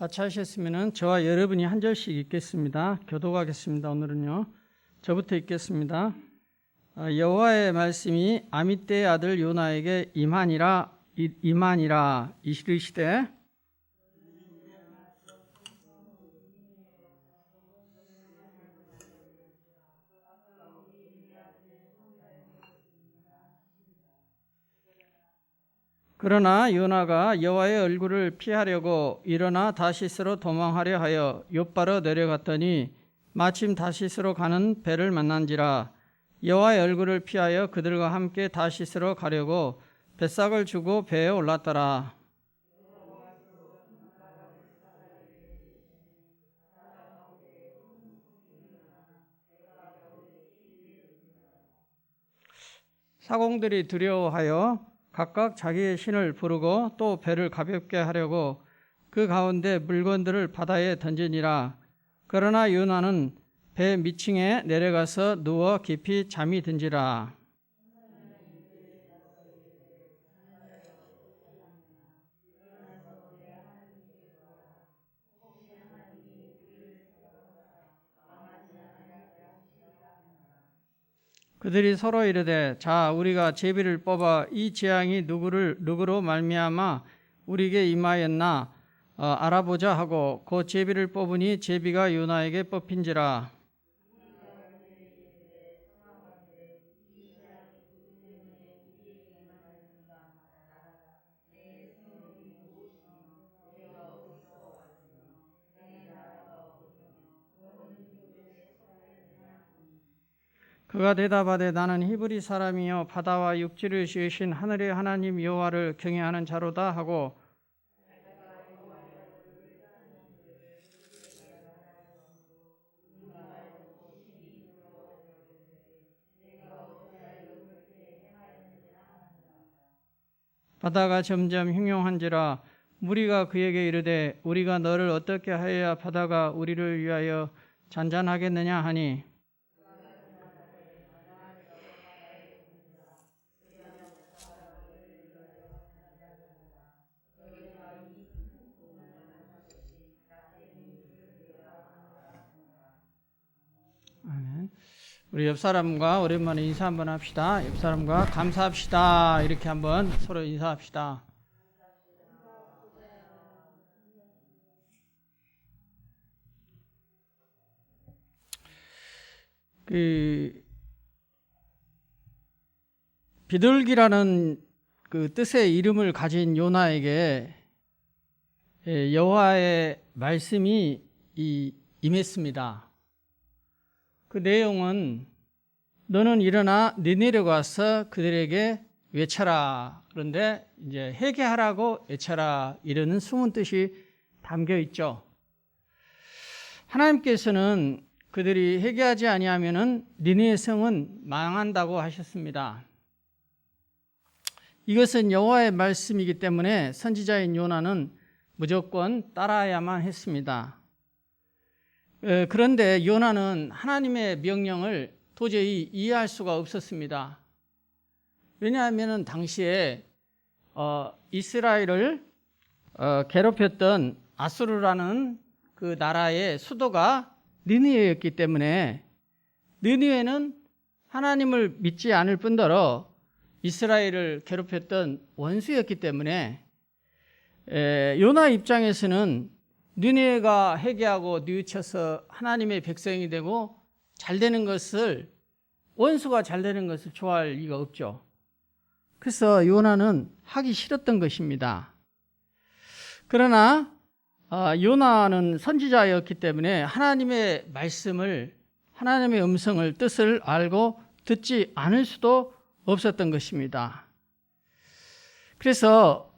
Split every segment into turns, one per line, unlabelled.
다 찾으셨으면 저와 여러분이 한 절씩 읽겠습니다. 교독하겠습니다. 오늘은요. 저부터 읽겠습니다. 여호와의 말씀이 아미떼의 아들 요나에게 임하니라 이르시되 그러나 요나가 여호와의 얼굴을 피하려고 일어나 다시스로 도망하려 하여 욥바로 내려갔더니 마침 다시스로 가는 배를 만난지라. 여호와의 얼굴을 피하여 그들과 함께 다시스로 가려고 뱃삭을 주고 배에 올랐더라. 사공들이 두려워하여 각각 자기의 신을 부르고 또 배를 가볍게 하려고 그 가운데 물건들을 바다에 던지니라. 그러나 요나는 배 밑층에 내려가서 누워 깊이 잠이 든지라. 그들이 서로 이르되 자 우리가 제비를 뽑아 이 재앙이 누구로 말미암아 우리에게 임하였나 알아보자 하고 그 제비를 뽑으니 제비가 요나에게 뽑힌지라. 그가 대답하되 나는 히브리 사람이요 바다와 육지를 지으신 하늘의 하나님 여호와를 경외하는 자로다 하고 바다가 점점 흉흉한지라. 무리가 그에게 이르되 우리가 너를 어떻게 하여야 바다가 우리를 위하여 잔잔하겠느냐 하니 우리 옆 사람과 오랜만에 인사 한번 합시다. 옆 사람과 감사합시다. 이렇게 한번 서로 인사합시다. 비둘기라는 그 뜻의 이름을 가진 요나에게 여호와의 말씀이 임했습니다. 그 내용은 너는 일어나 니느웨로 가서 그들에게 외쳐라. 그런데 이제 회개하라고 외쳐라. 이러는 숨은 뜻이 담겨 있죠. 하나님께서는 그들이 회개하지 아니하면은 니느웨 성은 망한다고 하셨습니다. 이것은 여호와의 말씀이기 때문에 선지자인 요나는 무조건 따라야만 했습니다. 그런데 요나는 하나님의 명령을 도저히 이해할 수가 없었습니다. 왜냐하면 당시에 이스라엘을 괴롭혔던 아수르라는 그 나라의 수도가 니느웨였기 때문에 니느웨는 하나님을 믿지 않을 뿐더러 이스라엘을 괴롭혔던 원수였기 때문에 요나 입장에서는 니느웨가 회개하고 뉘우쳐서 하나님의 백성이 되고 잘 되는 것을 원수가 잘 되는 것을 좋아할 리가 없죠. 그래서 요나는 하기 싫었던 것입니다. 그러나 요나는 선지자였기 때문에 하나님의 말씀을 하나님의 음성을 뜻을 알고 듣지 않을 수도 없었던 것입니다. 그래서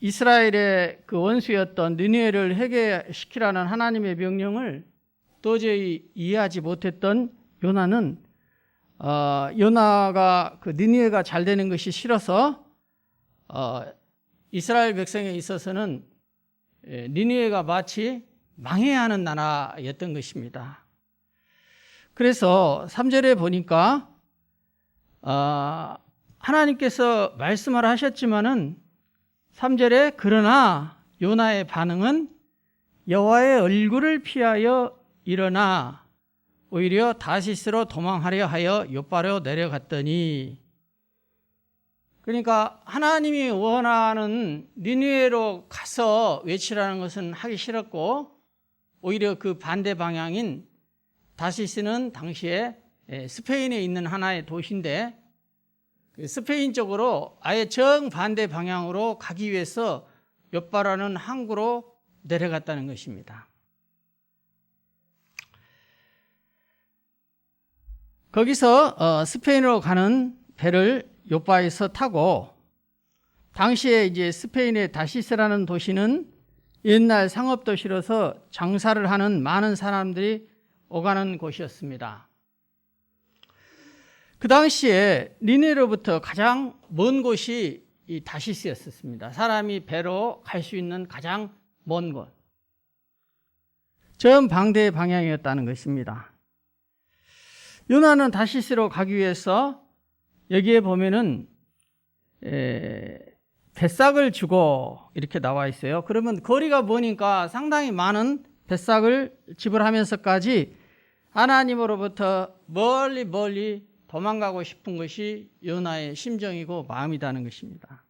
이스라엘의 그 원수였던 니느웨를 회개시키라는 하나님의 명령을 도저히 이해하지 못했던 요나는 요나가 그 니느웨가 잘 되는 것이 싫어서 이스라엘 백성에 있어서는 니느웨가 마치 망해야 하는 나라였던 것입니다. 그래서 3절에 보니까 하나님께서 말씀을 하셨지만은 3절에 그러나 요나의 반응은 여호와의 얼굴을 피하여 일어나 오히려 다시스로 도망하려 하여 욥바로 내려갔더니, 그러니까 하나님이 원하는 니느웨로 가서 외치라는 것은 하기 싫었고, 오히려 그 반대 방향인 다시스는 당시에 스페인에 있는 하나의 도시인데, 스페인 쪽으로 아예 정반대 방향으로 가기 위해서 욥바라는 항구로 내려갔다는 것입니다. 거기서 스페인으로 가는 배를 욥바에서 타고, 당시에 이제 스페인의 다시스라는 도시는 옛날 상업 도시로서 장사를 하는 많은 사람들이 오가는 곳이었습니다. 그 당시에 니느웨로부터 가장 먼 곳이 이 다시스였습니다. 사람이 배로 갈 수 있는 가장 먼 곳, 정반대 방향이었다는 것입니다. 요나는 다시스로 가기 위해서 여기에 보면은 뱃삭을 주고 이렇게 나와 있어요. 그러면 거리가 머니까 상당히 많은 뱃삭을 지불하면서까지 하나님으로부터 멀리 도망가고 싶은 것이 요나의 심정이고 마음이라는 것입니다.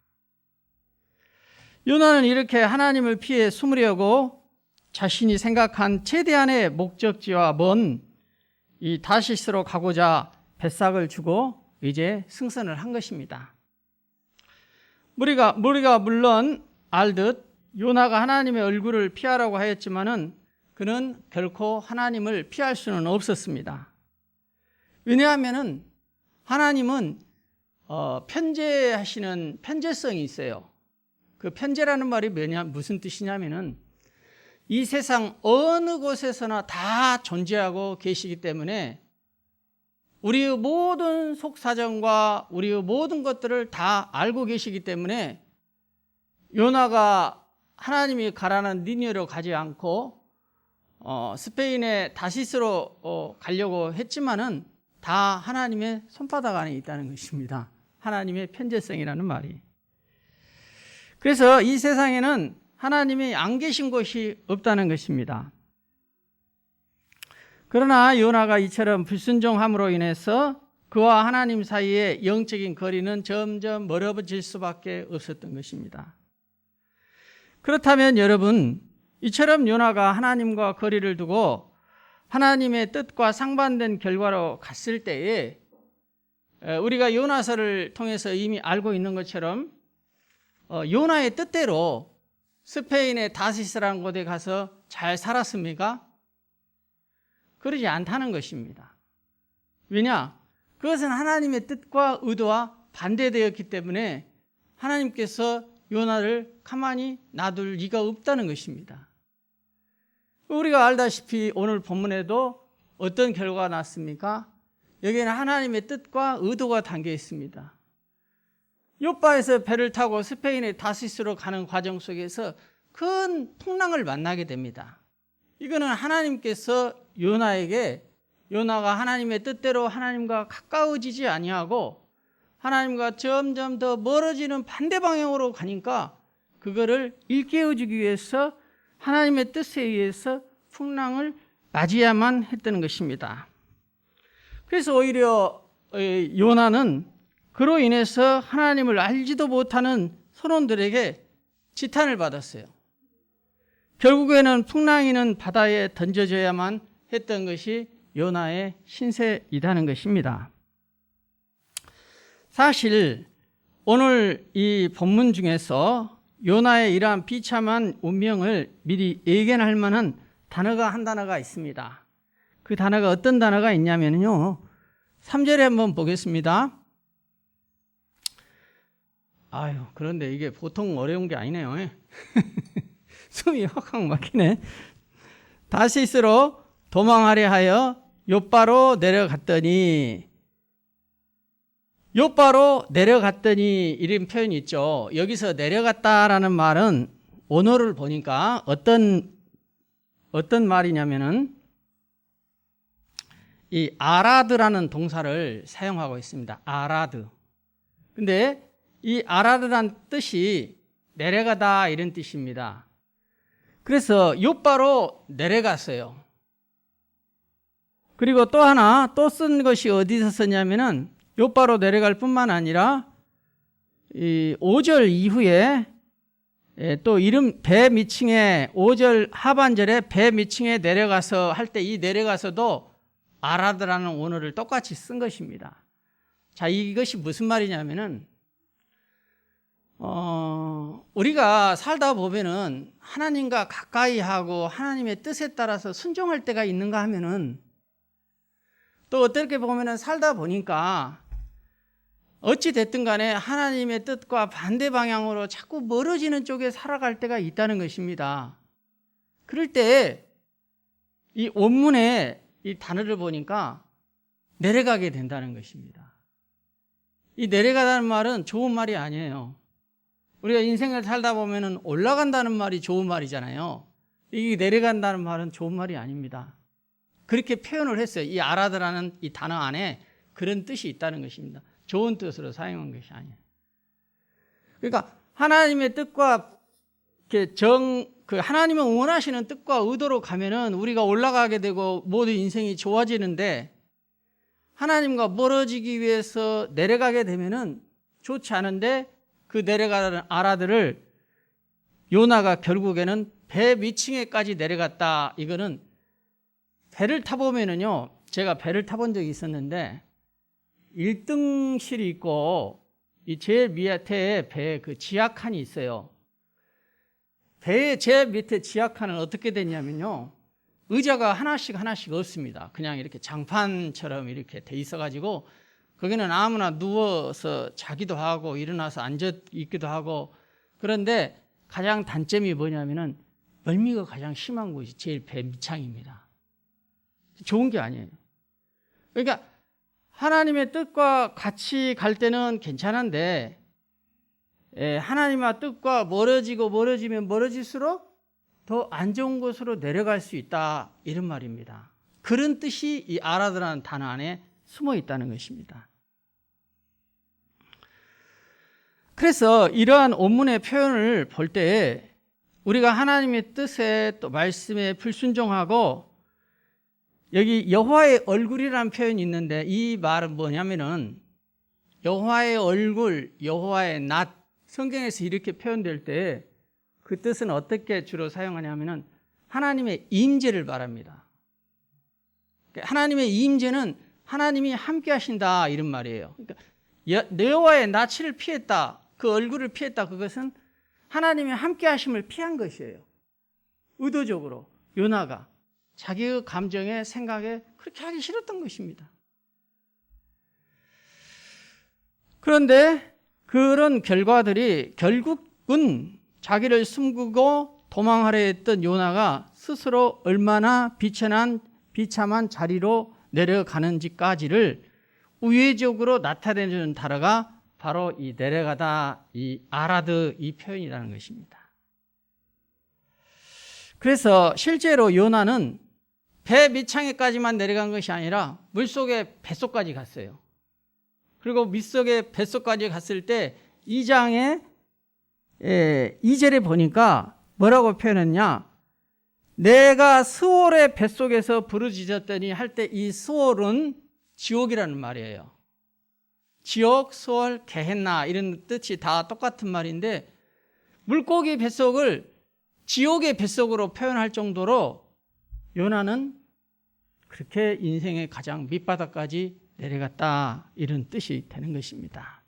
요나는 이렇게 하나님을 피해 숨으려고 자신이 생각한 최대한의 목적지와 먼 이 다시스로 가고자 뱃삭을 주고 이제 승선을 한 것입니다. 우리가 물론 알듯 요나가 하나님의 얼굴을 피하라고 하였지만은 그는 결코 하나님을 피할 수는 없었습니다. 왜냐하면은 하나님은 편재하시는 편재성이 있어요. 그 편재라는 말이 무슨 뜻이냐면은 이 세상 어느 곳에서나 다 존재하고 계시기 때문에 우리의 모든 속사정과 우리의 모든 것들을 다 알고 계시기 때문에 요나가 하나님이 가라는 니느웨로 가지 않고 스페인의 다시스로 가려고 했지만은 다 하나님의 손바닥 안에 있다는 것입니다. 하나님의 편재성이라는 말이. 그래서 이 세상에는 하나님이 안 계신 곳이 없다는 것입니다. 그러나 요나가 이처럼 불순종함으로 인해서 그와 하나님 사이의 영적인 거리는 점점 멀어질 수밖에 없었던 것입니다. 그렇다면 여러분, 이처럼 요나가 하나님과 거리를 두고 하나님의 뜻과 상반된 결과로 갔을 때에 우리가 요나서를 통해서 이미 알고 있는 것처럼 요나의 뜻대로 스페인의 다시스라는 곳에 가서 잘 살았습니까? 그러지 않다는 것입니다. 왜냐? 그것은 하나님의 뜻과 의도와 반대되었기 때문에 하나님께서 요나를 가만히 놔둘 리가 없다는 것입니다. 우리가 알다시피 오늘 본문에도 어떤 결과가 났습니까? 여기에는 하나님의 뜻과 의도가 담겨 있습니다. 욥바에서 배를 타고 스페인의 다시스로 가는 과정 속에서 큰 풍랑을 만나게 됩니다. 이거는 하나님께서 요나에게 요나가 하나님의 뜻대로 하나님과 가까워지지 아니하고 하나님과 점점 더 멀어지는 반대 방향으로 가니까 그거를 일깨워주기 위해서 하나님의 뜻에 의해서 풍랑을 맞이야만 했다는 것입니다. 그래서 오히려 요나는 그로 인해서 하나님을 알지도 못하는 선원들에게 지탄을 받았어요. 결국에는 풍랑이는 바다에 던져져야만 했던 것이 요나의 신세이라는 것입니다. 사실 오늘 이 본문 중에서 요나의 이러한 비참한 운명을 미리 예견할 만한 단어가 한 단어가 있습니다. 그 단어가 어떤 단어가 있냐면요, 3절에 한번 보겠습니다. 그런데 이게 보통 어려운 게 아니네요. 숨이 확확 막히네. 다시스로 도망하려 하여 욥바로 내려갔더니, 욥바로 내려갔더니 이런 표현이 있죠. 여기서 내려갔다라는 말은 원어를 보니까 어떤 말이냐면은 이 아라드라는 동사를 사용하고 있습니다. 아라드. 근데 이 아라드란 뜻이 내려가다 이런 뜻입니다. 그래서 욥바로 내려갔어요. 그리고 또 하나 또 쓴 것이 어디서 썼냐면은 욥바로 내려갈 뿐만 아니라 이 5절 이후에 또 이름 배 미층에 5절 하반절에 배 미층에 내려가서 할 때 이 내려가서도 아라드라는 원어를 똑같이 쓴 것입니다. 자, 이것이 무슨 말이냐면은 우리가 살다 보면은 하나님과 가까이 하고 하나님의 뜻에 따라서 순종할 때가 있는가 하면은 또 어떻게 보면은 살다 보니까 어찌 됐든 간에 하나님의 뜻과 반대 방향으로 자꾸 멀어지는 쪽에 살아갈 때가 있다는 것입니다. 그럴 때 이 원문에 이 단어를 보니까 내려가게 된다는 것입니다. 이 내려가다는 말은 좋은 말이 아니에요. 우리가 인생을 살다 보면은 올라간다는 말이 좋은 말이잖아요. 이 내려간다는 말은 좋은 말이 아닙니다. 그렇게 표현을 했어요. 이 아라드라는 이 단어 안에 그런 뜻이 있다는 것입니다. 좋은 뜻으로 사용한 것이 아니에요. 그러니까 하나님의 뜻과 하나님이 원하시는 뜻과 의도로 가면은 우리가 올라가게 되고 모든 인생이 좋아지는데 하나님과 멀어지기 위해서 내려가게 되면은 좋지 않은데 그 내려가는 아라들을 요나가 결국에는 배 위층에까지 내려갔다. 이거는 배를 타보면은요, 제가 배를 타본 적이 있었는데 1등실이 있고 이 제일 밑에 배 그 지하칸이 있어요. 배의 제일 밑에 지하칸은 어떻게 됐냐면요, 의자가 하나씩 없습니다. 그냥 이렇게 장판처럼 이렇게 돼 있어가지고 거기는 아무나 누워서 자기도 하고 일어나서 앉아 있기도 하고. 그런데 가장 단점이 뭐냐면은 멀미가 가장 심한 곳이 제일 배 밑창입니다. 좋은 게 아니에요. 그러니까 하나님의 뜻과 같이 갈 때는 괜찮은데 하나님의 뜻과 멀어지면 멀어질수록 더 안 좋은 곳으로 내려갈 수 있다, 이런 말입니다. 그런 뜻이 이 아라드라는 단어 안에 숨어 있다는 것입니다. 그래서 이러한 원문의 표현을 볼 때 우리가 하나님의 뜻에 또 말씀에 불순종하고, 여기 여호와의 얼굴이라는 표현이 있는데 이 말은 뭐냐면은 여호와의 얼굴, 여호와의 낯, 성경에서 이렇게 표현될 때 그 뜻은 어떻게 주로 사용하냐면은 하나님의 임재를 말합니다. 하나님의 임재는 하나님이 함께 하신다, 이런 말이에요. 그러니까 여호와의 낯을 피했다, 그 얼굴을 피했다, 그것은 하나님의 함께 하심을 피한 것이에요. 의도적으로 요나가 자기의 감정에 생각에 그렇게 하기 싫었던 것입니다. 그런데 그런 결과들이 결국은 자기를 숨기고 도망하려 했던 요나가 스스로 얼마나 비참한 자리로 내려가는지까지를 우회적으로 나타내주는 단어가 바로 이 내려가다, 이 아라드, 이 표현이라는 것입니다. 그래서 실제로 요나는 배 밑창에까지만 내려간 것이 아니라 물속에 뱃속까지 갔어요. 그리고 밑속에 뱃속까지 갔을 때 2장에 2절에 보니까 뭐라고 표현했냐, 내가 스올의 뱃속에서 부르짖었더니 할 때 이 스올은 지옥이라는 말이에요. 지옥, 스올, 게헨나 이런 뜻이 다 똑같은 말인데 물고기 뱃속을 지옥의 뱃속으로 표현할 정도로 요나는 그렇게 인생의 가장 밑바닥까지 내려갔다, 이런 뜻이 되는 것입니다.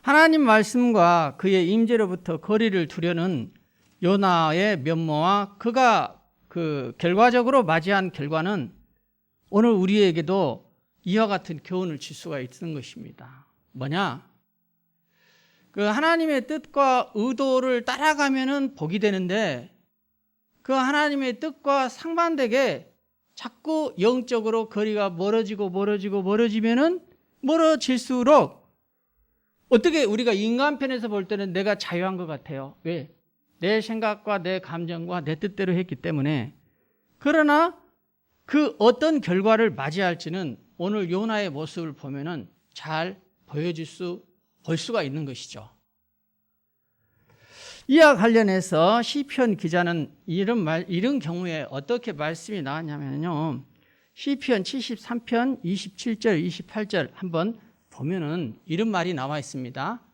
하나님 말씀과 그의 임재로부터 거리를 두려는 요나의 면모와 그가 그 결과적으로 맞이한 결과는 오늘 우리에게도 이와 같은 교훈을 줄 수가 있는 것입니다. 뭐냐? 그 하나님의 뜻과 의도를 따라가면은 복이 되는데 그 하나님의 뜻과 상반되게 자꾸 영적으로 거리가 멀어지면은 멀어질수록 어떻게 우리가 인간편에서 볼 때는 내가 자유한 것 같아요. 왜? 내 생각과 내 감정과 내 뜻대로 했기 때문에. 그러나 그 어떤 결과를 맞이할지는 오늘 요나의 모습을 보면은 잘 볼 수가 있는 것이죠. 이와 관련해서 시편 기자는 이런 경우에 어떻게 말씀이 나왔냐면요. 시편 73편 27절, 28절 한번 보면은 이런 말이 나와 있습니다.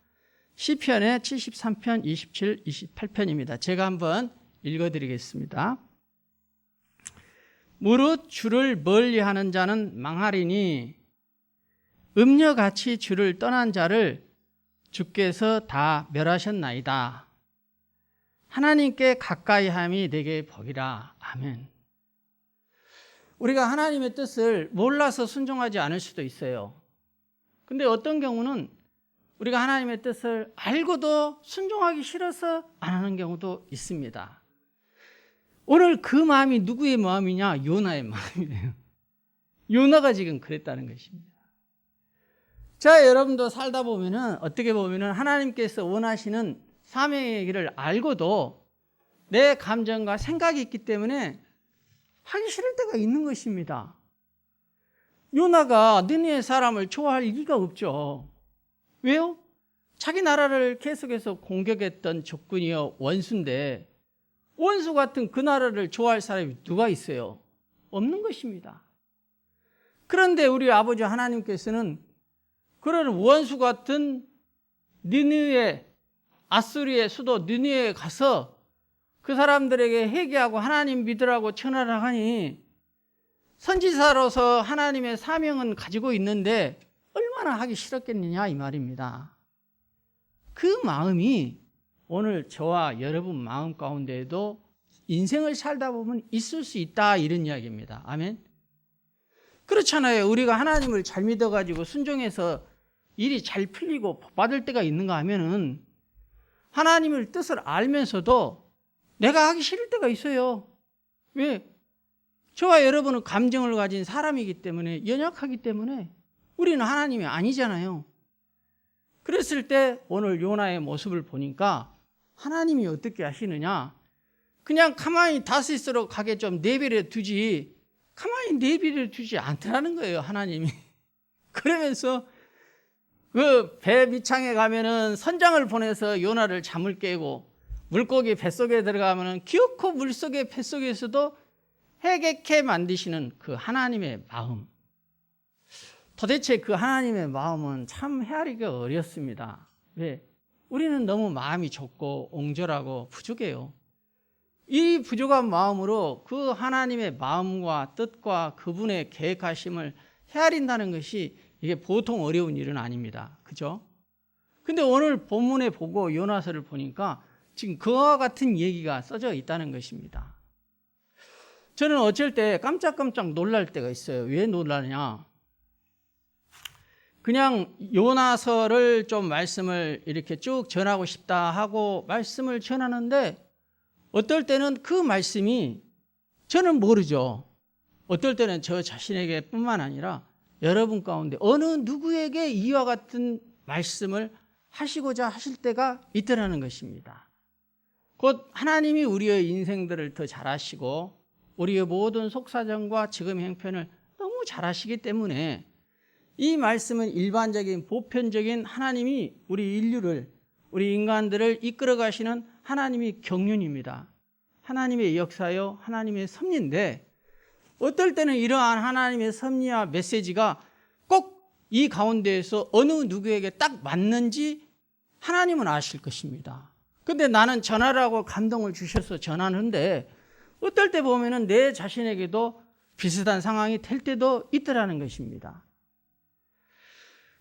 시편의 73편 27, 28편입니다. 제가 한번 읽어드리겠습니다. 무릇 주를 멀리하는 자는 망하리니 음녀같이 주를 떠난 자를 주께서 다 멸하셨나이다. 하나님께 가까이함이 내게 복이라. 아멘. 우리가 하나님의 뜻을 몰라서 순종하지 않을 수도 있어요. 근데 어떤 경우는 우리가 하나님의 뜻을 알고도 순종하기 싫어서 안 하는 경우도 있습니다. 오늘 그 마음이 누구의 마음이냐? 요나의 마음이에요. 요나가 지금 그랬다는 것입니다. 자, 여러분도 살다 보면은 어떻게 보면은 하나님께서 원하시는 사명의 길을 알고도 내 감정과 생각이 있기 때문에 하기 싫을 때가 있는 것입니다. 요나가 느니네 사람을 좋아할 이유가 없죠. 왜요? 자기 나라를 계속해서 공격했던 적군이요 원수인데 원수 같은 그 나라를 좋아할 사람이 누가 있어요? 없는 것입니다. 그런데 우리 아버지 하나님께서는 그런 원수 같은 니느웨, 아수리의 수도 니느웨에 가서 그 사람들에게 회개하고 하나님 믿으라고 전하라 하니 선지자로서 하나님의 사명은 가지고 있는데 얼마나 하기 싫었겠느냐 이 말입니다. 그 마음이 오늘 저와 여러분 마음 가운데에도 인생을 살다 보면 있을 수 있다 이런 이야기입니다. 아멘. 그렇잖아요. 우리가 하나님을 잘 믿어가지고 순종해서 일이 잘 풀리고 받을 때가 있는가 하면은 하나님의 뜻을 알면서도 내가 하기 싫을 때가 있어요. 왜? 저와 여러분은 감정을 가진 사람이기 때문에 연약하기 때문에 우리는 하나님이 아니잖아요. 그랬을 때 오늘 요나의 모습을 보니까 하나님이 어떻게 하시느냐? 그냥 가만히 다시스로 가게 좀 내버려 두지 가만히 내버려 두지 않더라는 거예요. 하나님이. 그러면서 그 배 밑창에 가면은 선장을 보내서 요나를 잠을 깨고 물고기 뱃속에 들어가면은 기어코 물속의 뱃속에서도 해객해 만드시는 그 하나님의 마음. 도대체 그 하나님의 마음은 참 헤아리기가 어렵습니다. 왜? 우리는 너무 마음이 좁고 옹졸하고 부족해요. 이 부족한 마음으로 그 하나님의 마음과 뜻과 그분의 계획하심을 헤아린다는 것이 이게 보통 어려운 일은 아닙니다. 그죠? 근데 오늘 본문에 보고 요나서를 보니까 지금 그와 같은 얘기가 써져 있다는 것입니다. 저는 어쩔 때 깜짝깜짝 놀랄 때가 있어요. 왜 놀라냐? 그냥 요나서를 좀 말씀을 이렇게 쭉 전하고 싶다 하고 말씀을 전하는데 어떨 때는 그 말씀이 저는 모르죠. 어떨 때는 저 자신에게 뿐만 아니라 여러분 가운데 어느 누구에게 이와 같은 말씀을 하시고자 하실 때가 있더라는 것입니다. 곧 하나님이 우리의 인생들을 더 잘 아시고 우리의 모든 속사정과 지금 형편을 너무 잘 아시기 때문에 이 말씀은 일반적인 보편적인 하나님이 우리 인류를 우리 인간들을 이끌어 가시는 하나님의 경륜입니다. 하나님의 역사요 하나님의 섭리인데 어떨 때는 이러한 하나님의 섭리와 메시지가 꼭 이 가운데에서 어느 누구에게 딱 맞는지 하나님은 아실 것입니다. 근데 나는 전하라고 감동을 주셔서 전하는데 어떨 때 보면은 내 자신에게도 비슷한 상황이 될 때도 있더라는 것입니다.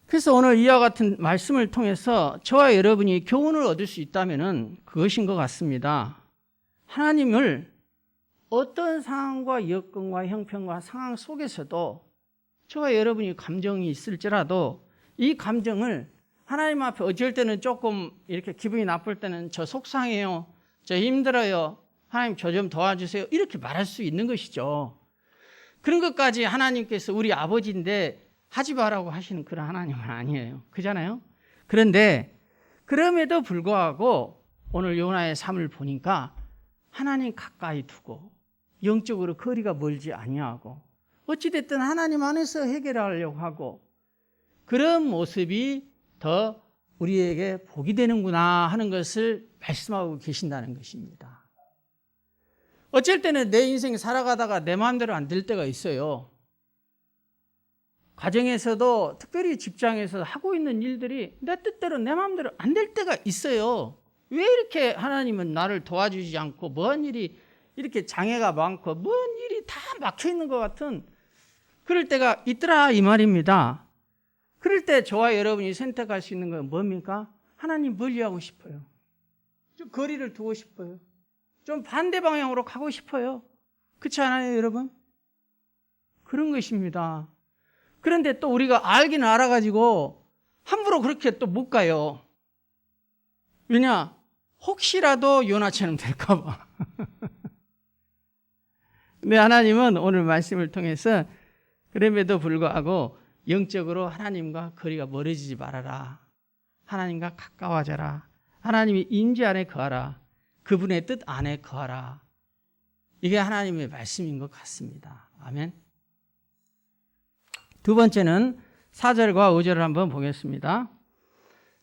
그래서 오늘 이와 같은 말씀을 통해서 저와 여러분이 교훈을 얻을 수 있다면은 그것인 것 같습니다. 하나님을 어떤 상황과 여건과 형편과 상황 속에서도 저와 여러분이 감정이 있을지라도 이 감정을 하나님 앞에 어쩔 때는 조금 이렇게 기분이 나쁠 때는 저 속상해요. 저 힘들어요. 하나님 저 좀 도와주세요. 이렇게 말할 수 있는 것이죠. 그런 것까지 하나님께서 우리 아버지인데 하지 말라고 하시는 그런 하나님은 아니에요. 그잖아요. 그런데 그럼에도 불구하고 오늘 요나의 삶을 보니까 하나님 가까이 두고 영적으로 거리가 멀지 아니하고 어찌됐든 하나님 안에서 해결하려고 하고 그런 모습이 더 우리에게 복이 되는구나 하는 것을 말씀하고 계신다는 것입니다. 어쩔 때는 내 인생 살아가다가 내 마음대로 안 될 때가 있어요. 가정에서도 특별히 직장에서 하고 있는 일들이 내 뜻대로 내 마음대로 안 될 때가 있어요. 왜 이렇게 하나님은 나를 도와주지 않고 뭔 일이 이렇게 장애가 많고 뭔 일이 다 막혀 있는 것 같은 그럴 때가 있더라 이 말입니다. 그럴 때 저와 여러분이 선택할 수 있는 건 뭡니까? 하나님 멀리하고 싶어요. 좀 거리를 두고 싶어요. 좀 반대 방향으로 가고 싶어요. 그렇지 않아요, 여러분? 그런 것입니다. 그런데 또 우리가 알기는 알아가지고 함부로 그렇게 또 못 가요. 왜냐? 혹시라도 요나처럼 될까 봐. 근데 하나님은 오늘 말씀을 통해서 그럼에도 불구하고 영적으로 하나님과 거리가 멀어지지 말아라. 하나님과 가까워져라. 하나님의 임재 안에 거하라. 그분의 뜻 안에 거하라. 이게 하나님의 말씀인 것 같습니다. 아멘. 두 번째는 4절과 5절을 한번 보겠습니다.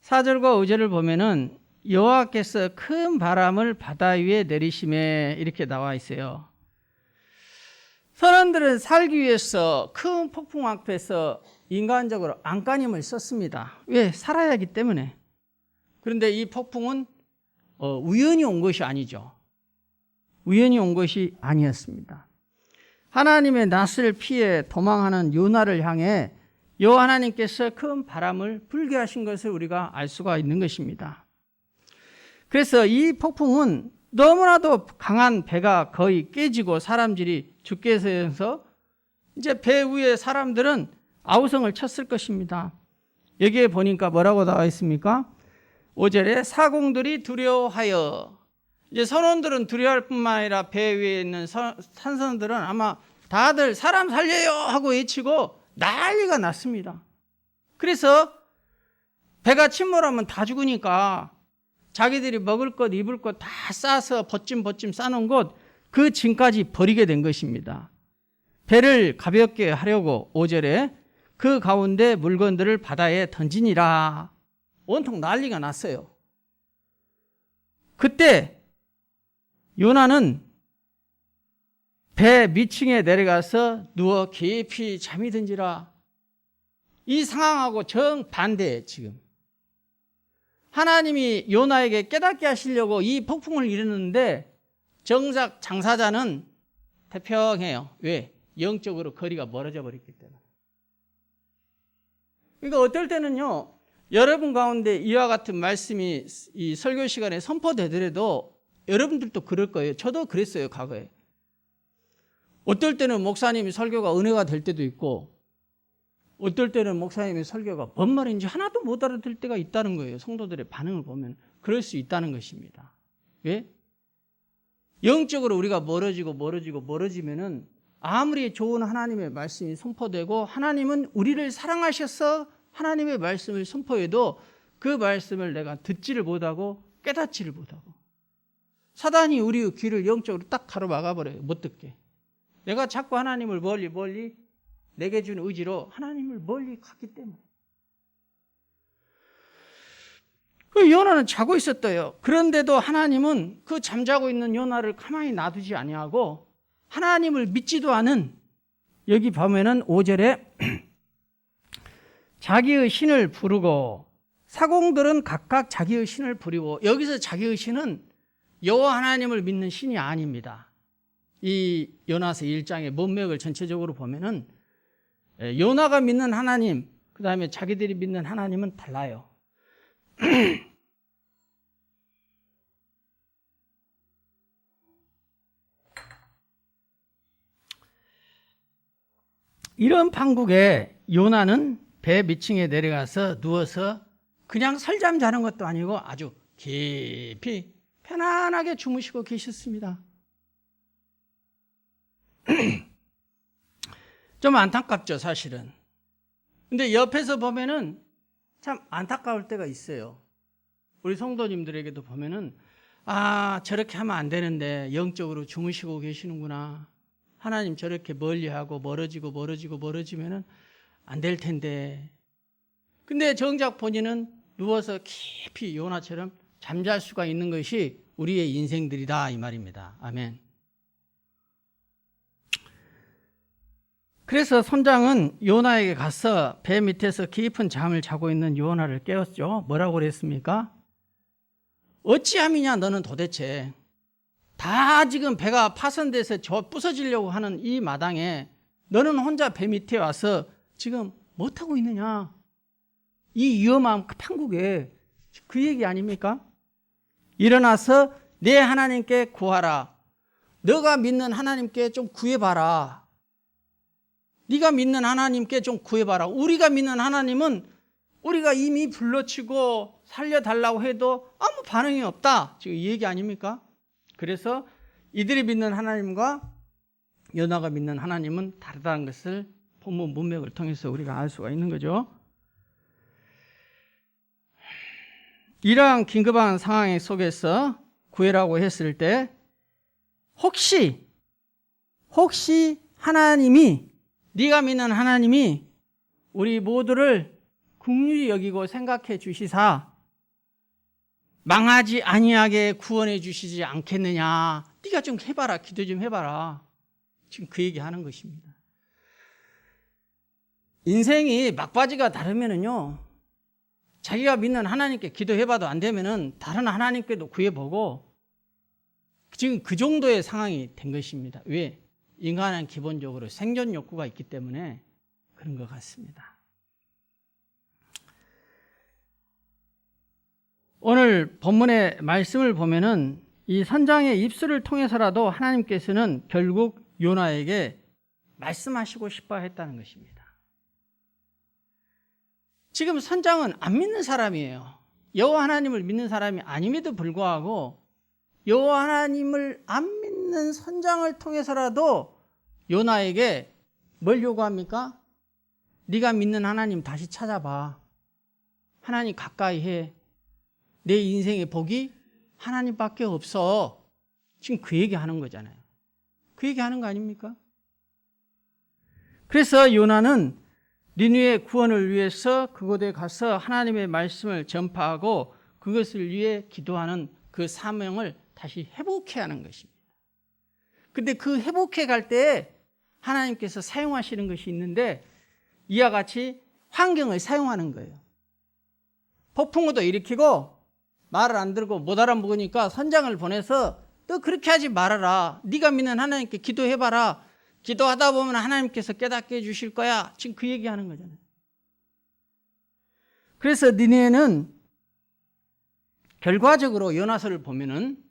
4절과 5절을 보면은 여호와께서 큰 바람을 바다 위에 내리심에 이렇게 나와 있어요. 선원들은 살기 위해서 큰 폭풍 앞에서 인간적으로 안간힘을 썼습니다. 왜? 살아야 하기 때문에. 그런데 이 폭풍은 우연히 온 것이 아니죠. 우연히 온 것이 아니었습니다. 하나님의 낯을 피해 도망하는 요나를 향해 여호와 하나님께서 큰 바람을 불게 하신 것을 우리가 알 수가 있는 것입니다. 그래서 이 폭풍은 너무나도 강한 배가 거의 깨지고 사람들이 죽게 해서 이제 배 위에 사람들은 아우성을 쳤을 것입니다. 여기에 보니까 뭐라고 나와 있습니까? 5절에 사공들이 두려워하여, 이제 선원들은 두려워할 뿐만 아니라 배 위에 있는 산선들은 아마 다들 사람 살려요 하고 외치고 난리가 났습니다. 그래서 배가 침몰하면 다 죽으니까 자기들이 먹을 것 입을 것 다 싸서 버짐 싸놓은 것 그 짐까지 버리게 된 것입니다. 배를 가볍게 하려고 5절에 그 가운데 물건들을 바다에 던지니라. 온통 난리가 났어요. 그때 요나는 배 밑층에 내려가서 누워 깊이 잠이 든지라. 이 상황하고 정반대예요. 지금 하나님이 요나에게 깨닫게 하시려고 이 폭풍을 일으켰는데 정작 장사자는 태평해요. 왜? 영적으로 거리가 멀어져 버렸기 때문에. 그러니까 어떨 때는요, 여러분 가운데 이와 같은 말씀이 이 설교 시간에 선포되더라도 여러분들도 그럴 거예요. 저도 그랬어요, 과거에. 어떨 때는 목사님이 설교가 은혜가 될 때도 있고, 어떨 때는 목사님의 설교가 뭔 말인지 하나도 못 알아들 때가 있다는 거예요. 성도들의 반응을 보면 그럴 수 있다는 것입니다. 왜? 영적으로 우리가 멀어지면은 아무리 좋은 하나님의 말씀이 선포되고 하나님은 우리를 사랑하셔서 하나님의 말씀을 선포해도 그 말씀을 내가 듣지를 못하고 깨닫지를 못하고 사단이 우리 귀를 영적으로 딱 가로막아버려요. 못 듣게. 내가 자꾸 하나님을 멀리 내게 준 의지로 하나님을 멀리 갔기 때문에. 그 요나는 자고 있었대요. 그런데도 하나님은 그 잠자고 있는 요나를 가만히 놔두지 아니하고 하나님을 믿지도 않은, 여기 보면은 5절에 자기의 신을 부르고, 사공들은 각각 자기의 신을 부리고, 여기서 자기의 신은 여호와 하나님을 믿는 신이 아닙니다. 이 요나서 1장의 문맥을 전체적으로 보면은 요나가 믿는 하나님, 그 다음에 자기들이 믿는 하나님은 달라요. 이런 판국에 요나는 배 밑층에 내려가서 누워서 그냥 설잠 자는 것도 아니고 아주 깊이 편안하게 주무시고 계셨습니다. 좀 안타깝죠, 사실은. 근데 옆에서 보면은 참 안타까울 때가 있어요. 우리 성도님들에게도 보면은 저렇게 하면 안 되는데 영적으로 주무시고 계시는구나. 하나님 저렇게 멀리하고 멀어지면은 안 될 텐데. 근데 정작 본인은 누워서 깊이 요나처럼 잠잘 수가 있는 것이 우리의 인생들이다 이 말입니다. 아멘. 그래서 선장은 요나에게 가서 배 밑에서 깊은 잠을 자고 있는 요나를 깨웠죠. 뭐라고 그랬습니까? 어찌함이냐 너는 도대체. 다 지금 배가 파손돼서 부서지려고 하는 이 마당에 너는 혼자 배 밑에 와서 지금 못하고 있느냐. 이 위험한 판국에 그 얘기 아닙니까? 일어나서 내 하나님께 구하라. 너가 믿는 하나님께 좀 구해봐라. 네가 믿는 하나님께 좀 구해봐라. 우리가 믿는 하나님은 우리가 이미 불러치고 살려달라고 해도 아무 반응이 없다. 지금 이 얘기 아닙니까? 그래서 이들이 믿는 하나님과 요나가 믿는 하나님은 다르다는 것을 본문 문맥을 통해서 우리가 알 수가 있는 거죠. 이러한 긴급한 상황 속에서 구해라고 했을 때 혹시 하나님이 네가 믿는 하나님이 우리 모두를 긍휼히 여기고 생각해 주시사 망하지 아니하게 구원해 주시지 않겠느냐. 네가 좀 해봐라. 기도 좀 해봐라. 지금 그 얘기하는 것입니다. 인생이 막바지가 다르면은요, 자기가 믿는 하나님께 기도해봐도 안 되면은 다른 하나님께도 구해보고 지금 그 정도의 상황이 된 것입니다. 왜? 인간은 기본적으로 생존 욕구가 있기 때문에 그런 것 같습니다. 오늘 본문의 말씀을 보면은 이 선장의 입술을 통해서라도 하나님께서는 결국 요나에게 말씀하시고 싶어 했다는 것입니다. 지금 선장은 안 믿는 사람이에요. 여호와 하나님을 믿는 사람이 아님에도 불구하고 여호와 하나님을 안 믿는 선장을 통해서라도 요나에게 뭘 요구합니까? 네가 믿는 하나님 다시 찾아봐. 하나님 가까이 해. 내 인생의 복이 하나님밖에 없어. 지금 그 얘기하는 거잖아요. 그 얘기하는 거 아닙니까? 그래서 요나는 니느웨 구원을 위해서 그곳에 가서 하나님의 말씀을 전파하고 그것을 위해 기도하는 그 사명을 다시 회복해야 하는 것입니다. 근데 그 회복해 갈 때 하나님께서 사용하시는 것이 있는데 이와 같이 환경을 사용하는 거예요. 폭풍우도 일으키고 말을 안 들고 못 알아먹으니까 선장을 보내서 너 그렇게 하지 말아라. 네가 믿는 하나님께 기도해봐라. 기도하다 보면 하나님께서 깨닫게 해주실 거야. 지금 그 얘기하는 거잖아요. 그래서 니느웨는 결과적으로 요나서를 보면은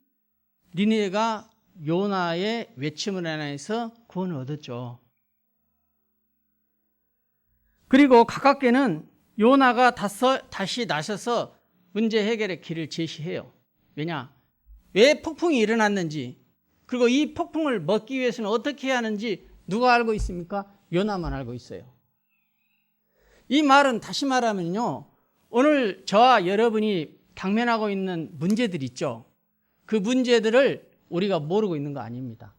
니느웨가 요나의 외침을 인해서 구원을 얻었죠. 그리고 가깝게는 요나가 다시 나서서 문제 해결의 길을 제시해요. 왜냐? 왜 폭풍이 일어났는지, 그리고 이 폭풍을 막기 위해서는 어떻게 해야 하는지 누가 알고 있습니까? 요나만 알고 있어요. 이 말은 다시 말하면요, 오늘 저와 여러분이 당면하고 있는 문제들 있죠. 그 문제들을 우리가 모르고 있는 거 아닙니다.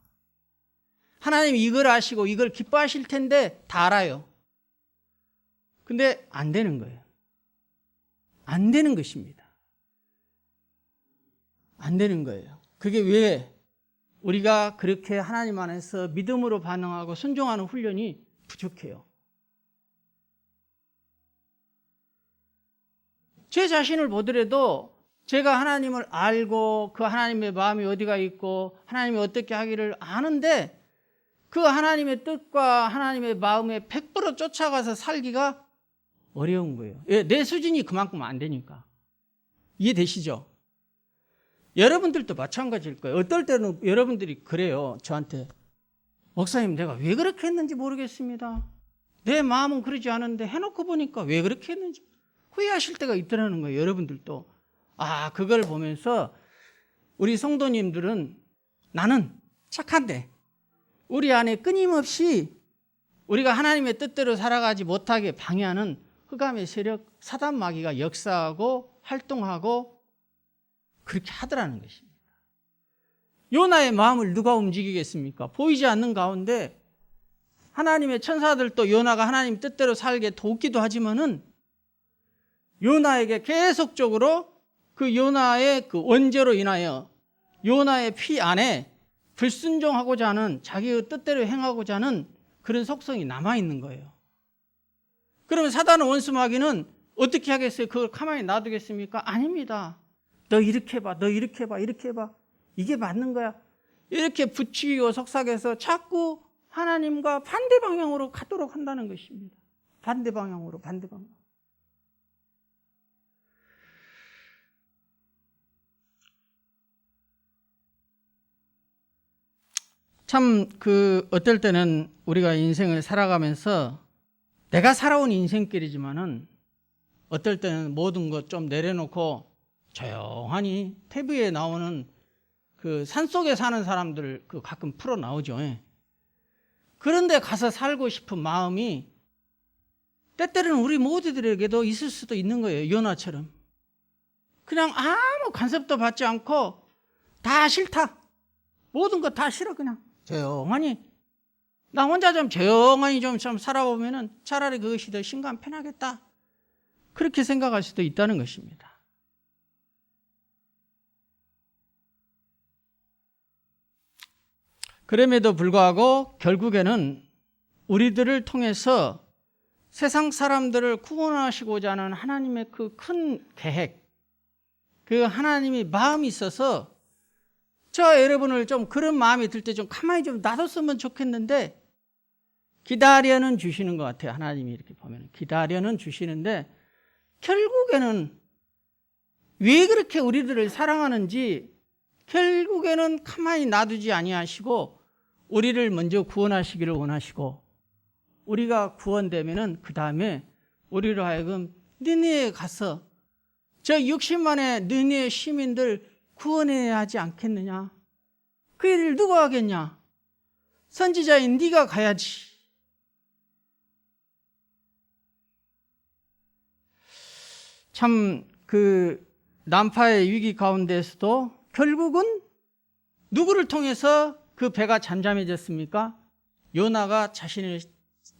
하나님이 이걸 아시고 이걸 기뻐하실 텐데 다 알아요. 근데 안 되는 거예요. 안 되는 것입니다. 안 되는 거예요. 그게 왜 우리가 그렇게 하나님 안에서 믿음으로 반응하고 순종하는 훈련이 부족해요. 제 자신을 보더라도 제가 하나님을 알고 그 하나님의 마음이 어디가 있고 하나님이 어떻게 하기를 아는데 그 하나님의 뜻과 하나님의 마음에 100% 쫓아가서 살기가 어려운 거예요. 내 수준이 그만큼 안 되니까. 이해되시죠? 여러분들도 마찬가지일 거예요. 어떨 때는 여러분들이 그래요. 저한테 목사님 내가 왜 그렇게 했는지 모르겠습니다. 내 마음은 그러지 않은데 해놓고 보니까 왜 그렇게 했는지 후회하실 때가 있더라는 거예요. 여러분들도. 그걸 보면서 우리 성도님들은 나는 착한데 우리 안에 끊임없이 우리가 하나님의 뜻대로 살아가지 못하게 방해하는 흑암의 세력 사단 마귀가 역사하고 활동하고 그렇게 하더라는 것입니다. 요나의 마음을 누가 움직이겠습니까? 보이지 않는 가운데 하나님의 천사들도 요나가 하나님 뜻대로 살게 돕기도 하지만은 요나에게 계속적으로 그 요나의 그 원죄로 인하여 요나의 피 안에 불순종하고자 하는 자기의 뜻대로 행하고자 하는 그런 속성이 남아있는 거예요. 그러면 사단은 원수마귀는 어떻게 하겠어요? 그걸 가만히 놔두겠습니까? 아닙니다. 너 이렇게 해봐, 너 이렇게 해봐, 이렇게 해봐. 이게 맞는 거야. 이렇게 부추기고 속삭여서 자꾸 하나님과 반대 방향으로 가도록 한다는 것입니다. 반대 방향으로, 반대 방향. 참 어떨 때는 우리가 인생을 살아가면서 내가 살아온 인생길이지만은 어떨 때는 모든 것 좀 내려놓고 조용하니 TV에 나오는 그 산속에 사는 사람들 그 가끔 풀어 나오죠. 그런데 가서 살고 싶은 마음이 때때로는 우리 모두들에게도 있을 수도 있는 거예요. 요나처럼. 그냥 아무 간섭도 받지 않고 다 싫다. 모든 거 다 싫어. 그냥 조용하니 나 혼자 좀 조용하니 좀 살아보면은 차라리 그것이 더 심간 편하겠다. 그렇게 생각할 수도 있다는 것입니다. 그럼에도 불구하고 결국에는 우리들을 통해서 세상 사람들을 구원하시고자 하는 하나님의 그 큰 계획, 그 하나님이 마음이 있어서 저 여러분을 좀 그런 마음이 들 때 좀 가만히 좀 놔뒀으면 좋겠는데 기다려는 주시는 것 같아요. 하나님이 이렇게 보면 기다려는 주시는데 결국에는 왜 그렇게 우리들을 사랑하는지 결국에는 가만히 놔두지 아니하시고 우리를 먼저 구원하시기를 원하시고 우리가 구원되면은 그 다음에 우리로 하여금 니네에 가서 저 60만의 니네 시민들 구원해야 하지 않겠느냐? 그 일을 누가 하겠냐? 선지자인 네가 가야지. 참 그 난파의 위기 가운데에서도 결국은 누구를 통해서 그 배가 잠잠해졌습니까? 요나가 자신의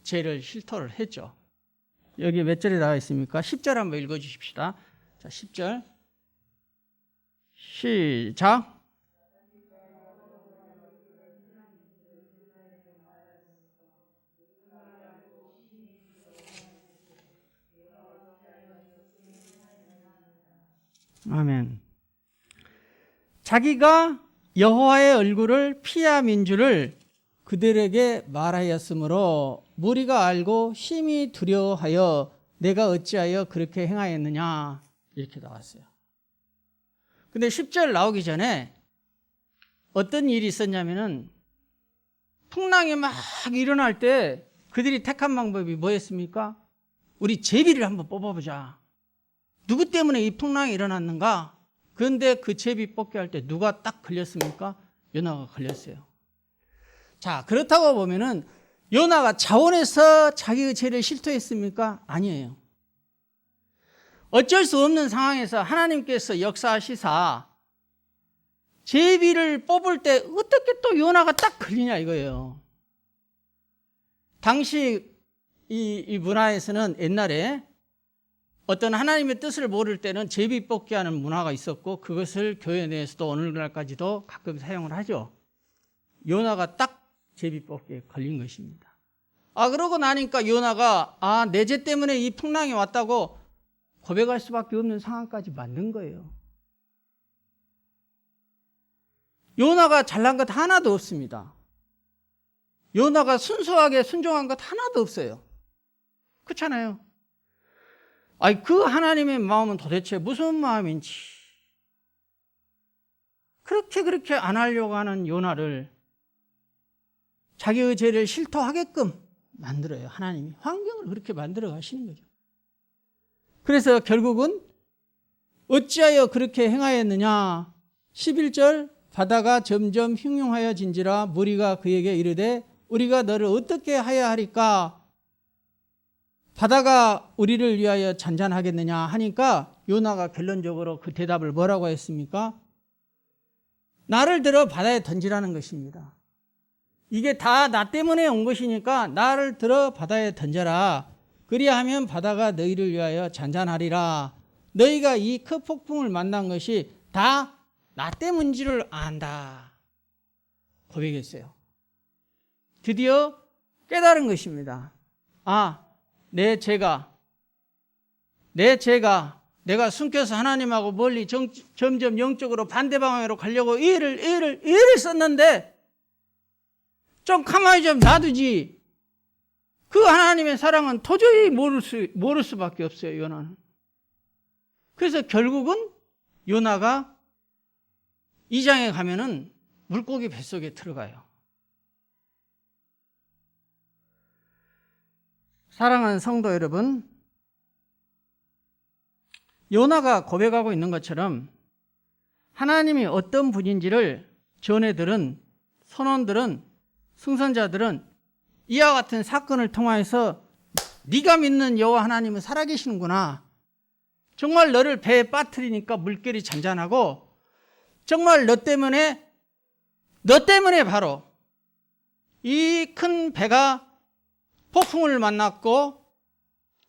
죄를 실토를 했죠. 여기 몇 절에 나와 있습니까? 10절 한번 읽어 주십시다. 자, 10절. 시작. 아멘. 자기가 여호와의 얼굴을 피함인 줄을 그들에게 말하였으므로 무리가 알고 심히 두려워하여 내가 어찌하여 그렇게 행하였느냐 이렇게 나왔어요. 근데 10절 나오기 전에 어떤 일이 있었냐면은 풍랑이 막 일어날 때 그들이 택한 방법이 뭐였습니까? 우리 제비를 한번 뽑아보자. 누구 때문에 이 풍랑이 일어났는가? 그런데 그 제비 뽑기 할 때 누가 딱 걸렸습니까? 요나가 걸렸어요. 자, 그렇다고 보면은 요나가 자원해서 자기의 죄를 실토했습니까? 아니에요. 어쩔 수 없는 상황에서 하나님께서 역사하시사 제비를 뽑을 때 어떻게 또 요나가 딱 걸리냐 이거예요. 당시 이 문화에서는 옛날에 어떤 하나님의 뜻을 모를 때는 제비 뽑기 하는 문화가 있었고 그것을 교회 내에서도 오늘날까지도 가끔 사용을 하죠. 요나가 딱 제비 뽑기에 걸린 것입니다. 그러고 나니까 요나가 내 죄 때문에 이 풍랑이 왔다고 고백할 수밖에 없는 상황까지 만든 거예요. 요나가 잘난 것 하나도 없습니다. 요나가 순수하게 순종한 것 하나도 없어요. 그렇잖아요. 그 하나님의 마음은 도대체 무슨 마음인지 그렇게 안 하려고 하는 요나를 자기의 죄를 실토하게끔 만들어요. 하나님이 환경을 그렇게 만들어 가시는 거죠. 그래서 결국은 어찌하여 그렇게 행하였느냐 11절 바다가 점점 흉흉하여진지라 무리가 그에게 이르되 우리가 너를 어떻게 하여 하리까 바다가 우리를 위하여 잔잔하겠느냐 하니까 요나가 결론적으로 그 대답을 뭐라고 했습니까? 나를 들어 바다에 던지라는 것입니다. 이게 다 나 때문에 온 것이니까 나를 들어 바다에 던져라. 그리하면 바다가 너희를 위하여 잔잔하리라. 너희가 이 큰 폭풍을 만난 것이 다 나 때문인 줄 안다. 고백했어요. 드디어 깨달은 것입니다. 아, 내 죄가 내가 숨겨서 하나님하고 멀리 점점 영적으로 반대 방향으로 가려고 애를 썼는데 좀 가만히 좀 놔두지. 그 하나님의 사랑은 도저히 모를 수밖에 없어요, 요나는. 그래서 결국은 요나가 2장에 가면은 물고기 뱃속에 들어가요. 사랑하는 성도 여러분, 요나가 고백하고 있는 것처럼 하나님이 어떤 분인지를 전해들은 선원들은 승선자들은 이와 같은 사건을 통하여서 네가 믿는 여호와 하나님은 살아계시는구나. 정말 너를 배에 빠뜨리니까 물결이 잔잔하고 정말 너 때문에 바로 이 큰 배가 폭풍을 만났고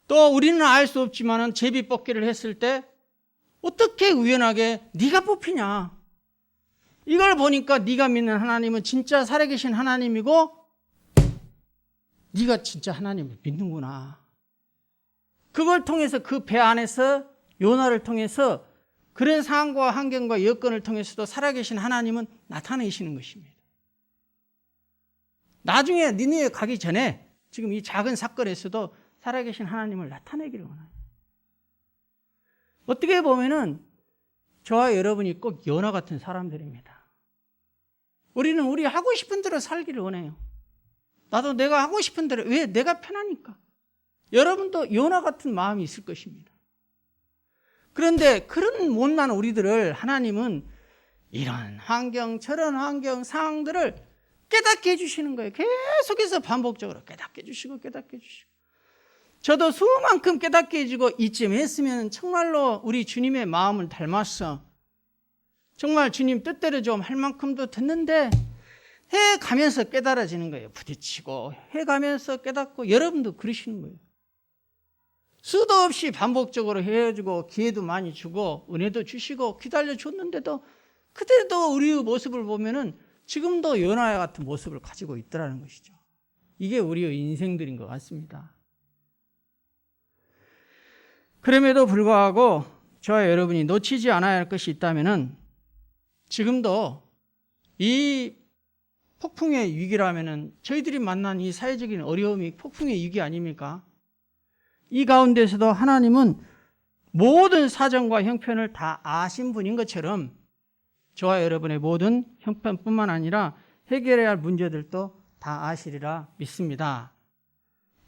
또 우리는 알 수 없지만은 제비 뽑기를 했을 때 어떻게 우연하게 네가 뽑히냐. 이걸 보니까 네가 믿는 하나님은 진짜 살아계신 하나님이고 네가 진짜 하나님을 믿는구나. 그걸 통해서 그 배 안에서 요나를 통해서 그런 상황과 환경과 여건을 통해서도 살아계신 하나님은 나타내시는 것입니다. 나중에 니느웨 가기 전에 지금 이 작은 사건에서도 살아계신 하나님을 나타내기를 원해요. 어떻게 보면은 저와 여러분이 꼭 요나 같은 사람들입니다. 우리는 우리 하고 싶은 대로 살기를 원해요. 나도 내가 하고 싶은 대로. 왜? 내가 편하니까. 여러분도 요나 같은 마음이 있을 것입니다. 그런데 그런 못난 우리들을 하나님은 이런 환경, 저런 환경, 상황들을 깨닫게 해주시는 거예요. 계속해서 반복적으로 깨닫게 해주시고. 저도 수만큼 깨닫게 해주고 이쯤 했으면 정말로 우리 주님의 마음을 닮았어. 정말 주님 뜻대로 좀 할 만큼도 됐는데 해가면서 깨달아지는 거예요. 부딪히고 해가면서 깨닫고. 여러분도 그러시는 거예요. 수도 없이 반복적으로 해주고 기회도 많이 주고 은혜도 주시고 기다려줬는데도 그때도 우리의 모습을 보면은 지금도 요나와 같은 모습을 가지고 있더라는 것이죠. 이게 우리의 인생들인 것 같습니다. 그럼에도 불구하고 저와 여러분이 놓치지 않아야 할 것이 있다면은 지금도 이 폭풍의 위기라면은 저희들이 만난 이 사회적인 어려움이 폭풍의 위기 아닙니까? 이 가운데서도 하나님은 모든 사정과 형편을 다 아신 분인 것처럼 저와 여러분의 모든 형편뿐만 아니라 해결해야 할 문제들도 다 아시리라 믿습니다.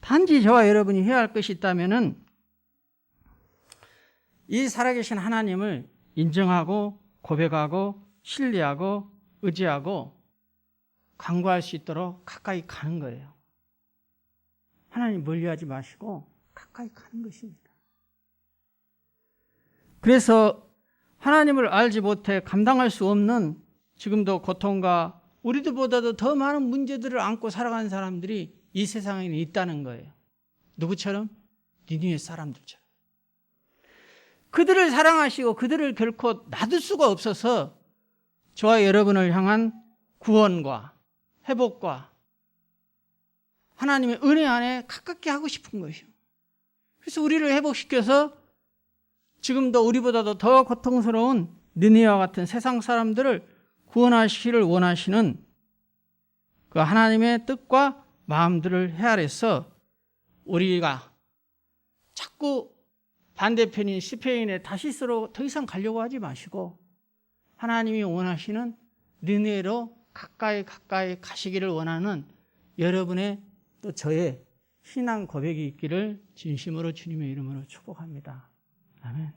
단지 저와 여러분이 해야 할 것이 있다면은 이 살아계신 하나님을 인정하고 고백하고 신뢰하고 의지하고 간구할 수 있도록 가까이 가는 거예요. 하나님 멀리하지 마시고 가까이 가는 것입니다. 그래서 하나님을 알지 못해 감당할 수 없는 지금도 고통과 우리들보다도 더 많은 문제들을 안고 살아가는 사람들이 이 세상에 있다는 거예요. 누구처럼? 니느웨 사람들처럼. 그들을 사랑하시고 그들을 결코 놔둘 수가 없어서 저와 여러분을 향한 구원과 회복과 하나님의 은혜 안에 가깝게 하고 싶은 것이요. 그래서 우리를 회복시켜서 지금도 우리보다도 더 고통스러운 니느웨와 같은 세상 사람들을 구원하시기를 원하시는 그 하나님의 뜻과 마음들을 헤아려서 우리가 자꾸 반대편인 시페인의 다시스로 더 이상 가려고 하지 마시고 하나님이 원하시는 니느웨로 가까이 가시기를 원하는 여러분의 또 저의 신앙 고백이 있기를 진심으로 주님의 이름으로 축복합니다. 아멘.